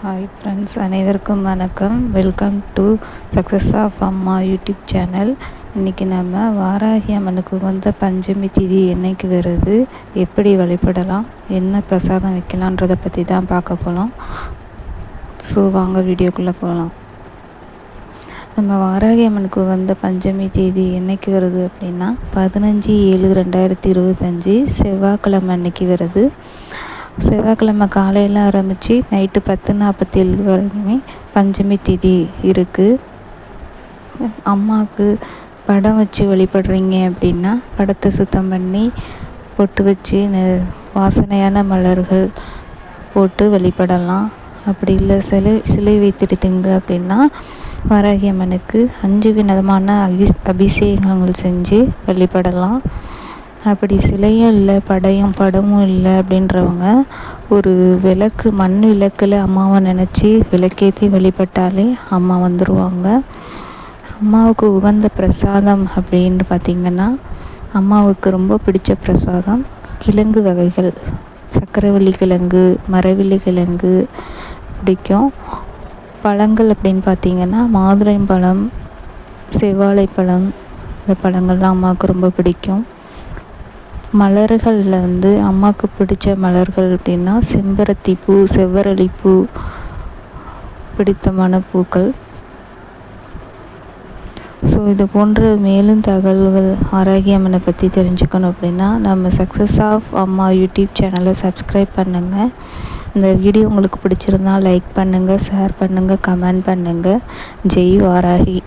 Hi friends, அனைவருக்கும் வணக்கம். Welcome to success of அம்மா யூடியூப் சேனல். இன்றைக்கி நம்ம வாராகி அம்மனுக்கு உகந்த பஞ்சமி திதி என்னைக்கு வருது, எப்படி வழிபடலாம், என்ன பிரசாதம் வைக்கலான்றதை பற்றி தான் பார்க்க போகலாம். ஸோ வாங்க வீடியோக்குள்ளே போகலாம். நம்ம வாராகி அம்மனுக்கு உகந்த பஞ்சமி தேதி என்னைக்கு வருது அப்படின்னா 15/7/2025 செவ்வாய்க்கிழமை அன்னைக்கு வருது. செவ்வாய்க்கிழமை காலையில் ஆரம்பித்து நைட்டு 10:47 வரைக்குமே பஞ்சமி திதி இருக்குது. அம்மாவுக்கு படம் வச்சு வழிபடுறீங்க அப்படின்னா படத்தை சுத்தம் பண்ணி பொட்டு வச்சு வாசனையான மலர்கள் போட்டு வழிபடலாம். அப்படி இல்லை சிலை வைத்திருத்தீங்க அப்படின்னா வாராகி அம்மனுக்கு 5 விதமான அபிஷேகங்கள் செஞ்சு வழிபடலாம். அப்படி சிலையும் இல்லை படமும் இல்லை அப்படின்றவங்க ஒரு விளக்கு, மண் விளக்கில் அம்மாவை நினச்சி விளக்கேற்றி வழிபட்டாலே அம்மா வந்துடுவாங்க. அம்மாவுக்கு உகந்த பிரசாதம் அப்படின்னு பார்த்திங்கன்னா, அம்மாவுக்கு ரொம்ப பிடிச்ச பிரசாதம் கிழங்கு வகைகள், சக்கரவள்ளி கிழங்கு, மரவள்ளி கிழங்கு பிடிக்கும். பழங்கள் அப்படின்னு பார்த்திங்கன்னா மாதுளம்பழம், செவ்வாழைப்பழம், இந்த பழங்கள்லாம் அம்மாவுக்கு ரொம்ப பிடிக்கும். மலர்களில் அம்மாவுக்கு பிடிச்ச மலர்கள் அப்படின்னா செம்பருத்தி பூ, செவ்வரளிப்பூ பிடித்தமான பூக்கள். ஸோ இது போன்ற மேலும் தகவல்கள் வாராகி அம்மனை பற்றி தெரிஞ்சுக்கணும் அப்படின்னா நம்ம சக்ஸஸ் ஆஃப் அம்மா யூடியூப் சேனலை சப்ஸ்கிரைப் பண்ணுங்கள். இந்த வீடியோ உங்களுக்கு பிடிச்சிருந்தால் லைக் பண்ணுங்கள், ஷேர் பண்ணுங்கள், கமெண்ட் பண்ணுங்கள். ஜெய் வாராகி.